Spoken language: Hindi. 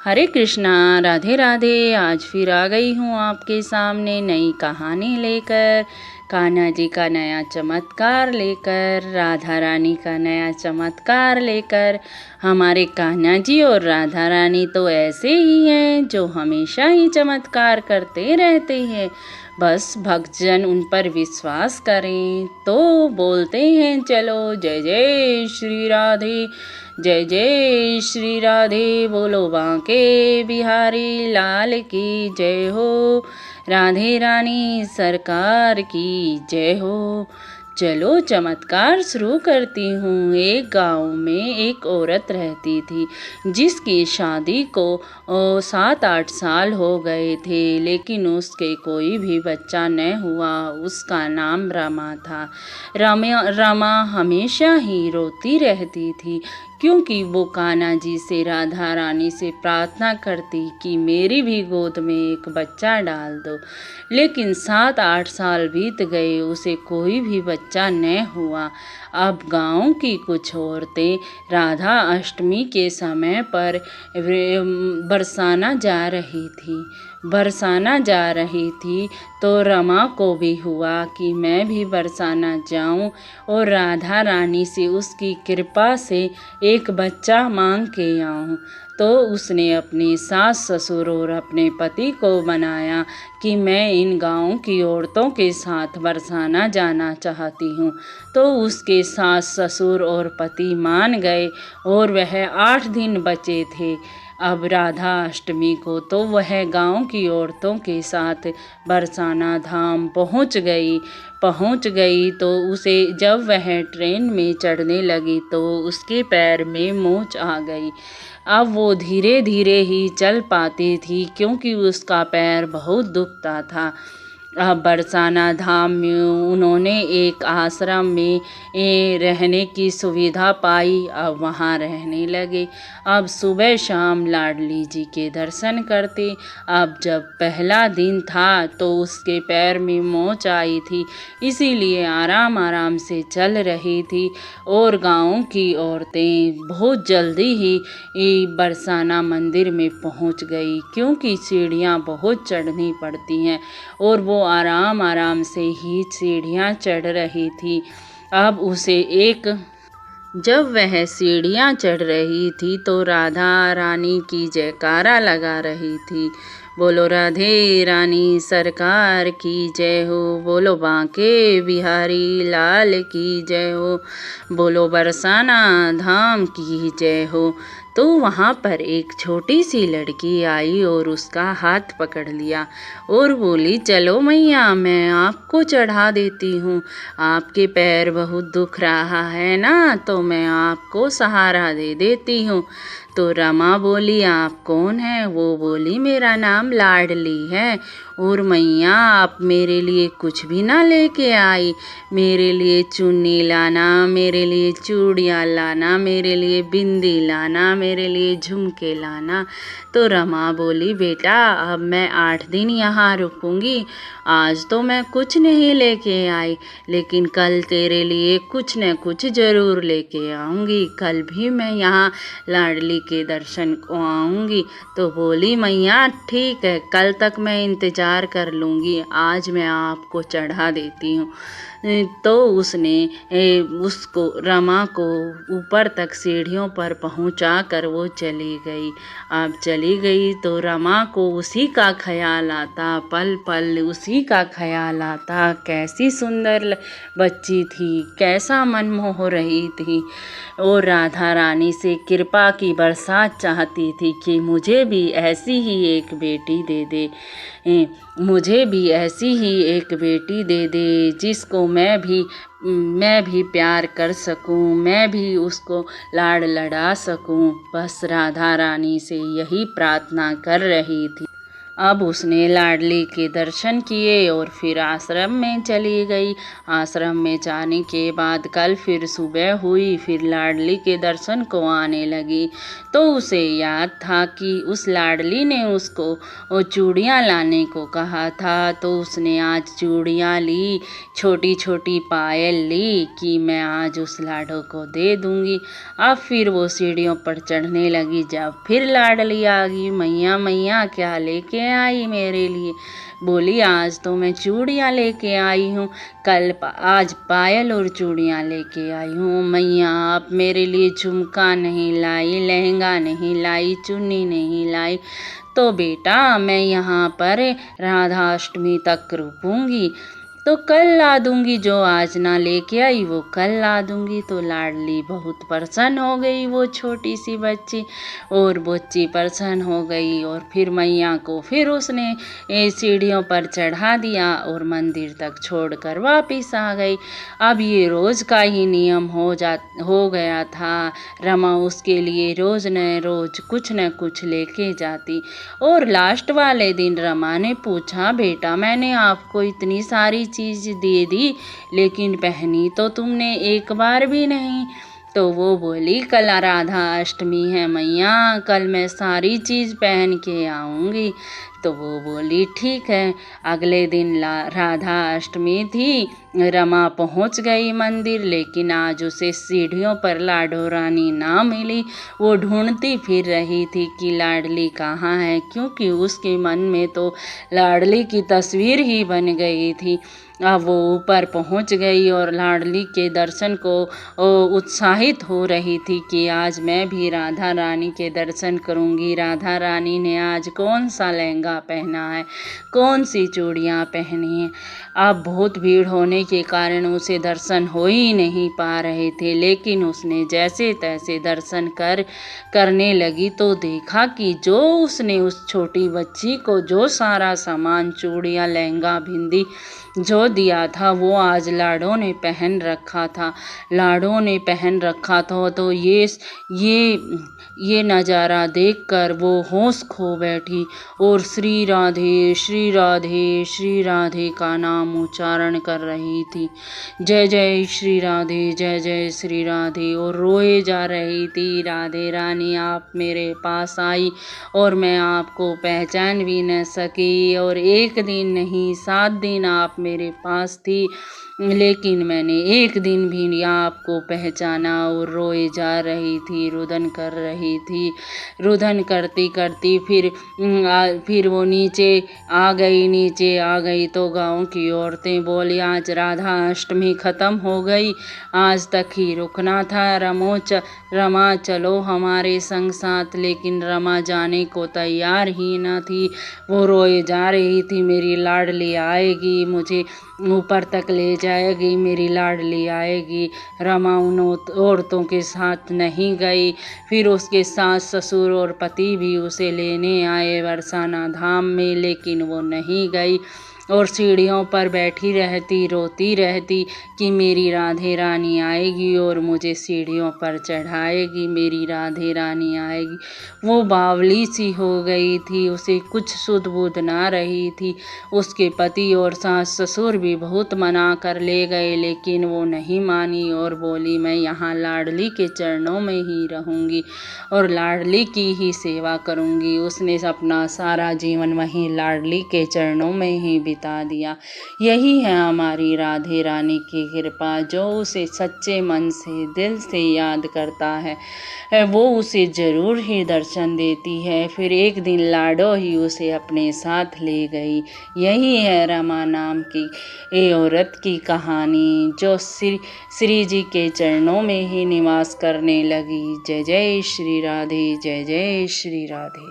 हरे कृष्णा, राधे राधे। आज फिर आ गई हूँ आपके सामने नई कहानी लेकर, कान्हा जी का नया चमत्कार लेकर, राधा रानी का नया चमत्कार लेकर। हमारे कान्हा जी और राधा रानी तो ऐसे ही हैं जो हमेशा ही चमत्कार करते रहते हैं। बस भक्तजन उन पर विश्वास करें तो बोलते हैं चलो जय जय श्री राधे, जय जय श्री राधे। बोलो बांके बिहारी लाल की जय हो, राधे रानी सरकार की जय हो। चलो चमत्कार शुरू करती हूँ। एक गांव में एक औरत रहती थी जिसकी शादी को 7-8 साल हो गए थे, लेकिन उसके कोई भी बच्चा न हुआ। उसका नाम रमा था। रमा हमेशा ही रोती रहती थी क्योंकि वो कान्हा जी से, राधा रानी से प्रार्थना करती कि मेरी भी गोद में एक बच्चा डाल दो। लेकिन 7-8 साल बीत गए, उसे कोई भी बच्चा न हुआ। अब गांव की कुछ औरतें राधा अष्टमी के समय पर बरसाना जा रही थी तो रमा को भी हुआ कि मैं भी बरसाना जाऊं और राधा रानी से उसकी कृपा से एक बच्चा मांग के आऊं। तो उसने अपने सास ससुर और अपने पति को मनाया कि मैं इन गांव की औरतों के साथ बरसाना जाना चाहती हूँ। तो उसके सास ससुर और पति मान गए और वह 8 दिन बचे थे। अब राधा अष्टमी को तो वह गांव की औरतों के साथ बरसाना धाम पहुंच गई तो उसे जब वह ट्रेन में चढ़ने लगी तो उसके पैर में मोच आ गई। अब वो धीरे धीरे ही चल पाती थी क्योंकि उसका पैर बहुत दुखता था। अब बरसाना धाम में उन्होंने एक आश्रम में रहने की सुविधा पाई। अब वहाँ रहने लगे। अब सुबह शाम लाडली जी के दर्शन करते। अब जब पहला दिन था तो उसके पैर में मोच आई थी, इसीलिए आराम आराम से चल रही थी। और गांव की औरतें बहुत जल्दी ही बरसाना मंदिर में पहुंच गई क्योंकि सीढ़ियां बहुत चढ़नी पड़ती हैं और वो आराम आराम से ही सीढ़ियां चढ़ रही थी। जब वह सीढ़ियां चढ़ रही थी तो राधा रानी की जयकारा लगा रही थी। बोलो राधे रानी सरकार की जय हो, बोलो बांके बिहारी लाल की जय हो, बोलो बरसाना धाम की जय हो। तो वहाँ पर एक छोटी सी लड़की आई और उसका हाथ पकड़ लिया और बोली चलो मैया, मैं आपको चढ़ा देती हूँ। आपके पैर बहुत दुख रहा है ना, तो मैं आपको सहारा दे देती हूँ। तो रमा बोली आप कौन है? वो बोली मेरा नाम लाडली है। और मैया आप मेरे लिए कुछ भी ना लेके आई, मेरे लिए चुन्नी लाना, मेरे लिए चूड़ियाँ लाना, मेरे लिए बिंदी लाना, मेरे लिए झुमके लाना। तो रमा बोली बेटा अब मैं 8 दिन यहाँ रुकूंगी। आज तो मैं कुछ नहीं लेके आई, लेकिन कल तेरे लिए कुछ न कुछ ज़रूर लेके आऊँगी। कल भी मैं यहाँ लाडली के दर्शन को आऊँगी। तो बोली मैया ठीक है, कल तक मैं इंतज़ार कर लूँगी, आज मैं आपको चढ़ा देती हूँ। तो उसने उसको रमा को ऊपर तक सीढ़ियों पर पहुंचा कर वो चली गई। अब चली गई तो रमा को उसी का ख्याल आता, पल पल उसी का ख्याल आता। कैसी सुंदर बच्ची थी, कैसा मन मोह रही थी और राधा रानी से कृपा की बरसात चाहती थी कि मुझे भी ऐसी ही एक बेटी दे दे, मुझे भी ऐसी ही एक बेटी दे दे जिसको मैं भी प्यार कर सकूं, मैं भी उसको लाड़ लड़ा सकूं। बस राधा रानी से यही प्रार्थना कर रही थी। अब उसने लाडली के दर्शन किए और फिर आश्रम में चली गई। आश्रम में जाने के बाद कल फिर सुबह हुई, फिर लाडली के दर्शन को आने लगी तो उसे याद था कि उस लाडली ने उसको वो चूड़ियाँ लाने को कहा था, तो उसने आज चूड़ियाँ ली, छोटी छोटी पायल ली कि मैं आज उस लाडो को दे दूंगी। अब फिर वो सीढ़ियों पर चढ़ने लगी। जब फिर लाडली आ गई, मैया मैया क्या लेके आई मेरे लिए? बोली आज तो मैं चूड़ियाँ लेके आई हूँ, आज पायल और चूड़ियाँ लेके आई हूँ। मैया आप मेरे लिए झुमका नहीं लाई, लहंगा नहीं लाई, चुन्नी नहीं लाई, तो बेटा मैं यहाँ पर राधाष्टमी तक रुकूंगी, तो कल ला दूंगी, जो आज ना लेके आई वो कल ला दूंगी। तो लाडली बहुत प्रसन्न हो गई, वो छोटी सी बच्ची और बच्ची प्रसन्न हो गई। और फिर मैया को फिर उसने सीढ़ियों पर चढ़ा दिया और मंदिर तक छोड़कर वापिस आ गई। अब ये रोज का ही नियम हो गया था। रमा उसके लिए रोज न रोज कुछ न कुछ लेके जाती। और लास्ट वाले दिन रमा ने पूछा, बेटा मैंने आपको इतनी सारी चीज दे दी लेकिन पहनी तो तुमने एक बार भी नहीं। तो वो बोली कल राधा अष्टमी है मैया, कल मैं सारी चीज पहन के आऊंगी। तो वो बोली ठीक है। अगले दिन राधा अष्टमी थी। रमा पहुंच गई मंदिर, लेकिन आज उसे सीढ़ियों पर लाडो रानी ना मिली। वो ढूंढती फिर रही थी कि लाडली कहाँ है, क्योंकि उसके मन में तो लाडली की तस्वीर ही बन गई थी। अब वो ऊपर पहुंच गई और लाडली के दर्शन को उत्साहित हो रही थी कि आज मैं भी राधा रानी के दर्शन करूंगी। राधा रानी ने आज कौन सा लहंगा पहना है, कौन सी चूड़ियाँ पहनी हैं। अब बहुत भीड़ होने के कारण उसे दर्शन हो ही नहीं पा रहे थे, लेकिन उसने जैसे तैसे दर्शन करने लगी तो देखा कि जो उसने उस छोटी बच्ची को जो सारा सामान चूड़ियाँ लहंगा बिंदी जो दिया था वो आज लाडो ने पहन रखा था। लाडो ने पहन रखा था तो ये नज़ारा देखकर वो होश खो बैठी और श्री राधे श्री राधे श्री राधे का नाम उच्चारण कर रही थी। जय जय श्री राधे जय जय श्री राधे, और रोए जा रही थी। राधे रानी आप मेरे पास आई और मैं आपको पहचान भी न सकी, और एक दिन नहीं 7 दिन आप मेरे पास थी, लेकिन मैंने एक दिन भी आपको पहचाना। और रोए जा रही थी, रुदन कर रही थी। रुदन करती करती फिर वो नीचे आ गई तो गांव की औरतें बोली आज राधा अष्टमी खत्म हो गई, आज तक ही रुकना था। रमा चलो हमारे संग साथ, लेकिन रमा जाने को तैयार ही न थी। वो रोए जा रही थी, मेरी लाडली आएगी, मुझे ऊपर तक ले जाएगी, मेरी लाडली आएगी। रमा उन औरतों के साथ नहीं गई। फिर उसके सास ससुर और पति भी उसे लेने आए बरसाना धाम में, लेकिन वो नहीं गई और सीढ़ियों पर बैठी रहती, रोती रहती कि मेरी राधे रानी आएगी और मुझे सीढ़ियों पर चढ़ाएगी, मेरी राधे रानी आएगी। वो बावली सी हो गई थी, उसे कुछ सुध बुध ना रही थी। उसके पति और सास ससुर भी बहुत मना कर ले गए, लेकिन वो नहीं मानी और बोली मैं यहाँ लाडली के चरणों में ही रहूँगी और लाडली की ही सेवा करूँगी। उसने अपना सारा जीवन वहीं लाडली के चरणों में ही बिता दिया। यही है हमारी राधे रानी की कृपा, जो उसे सच्चे मन से दिल से याद करता है वो उसे जरूर ही दर्शन देती है। फिर एक दिन लाडो ही उसे अपने साथ ले गई। यही है रमा नाम की औरत की कहानी, जो श्री जी के चरणों में ही निवास करने लगी। जय जय श्री राधे जय जय श्री राधे।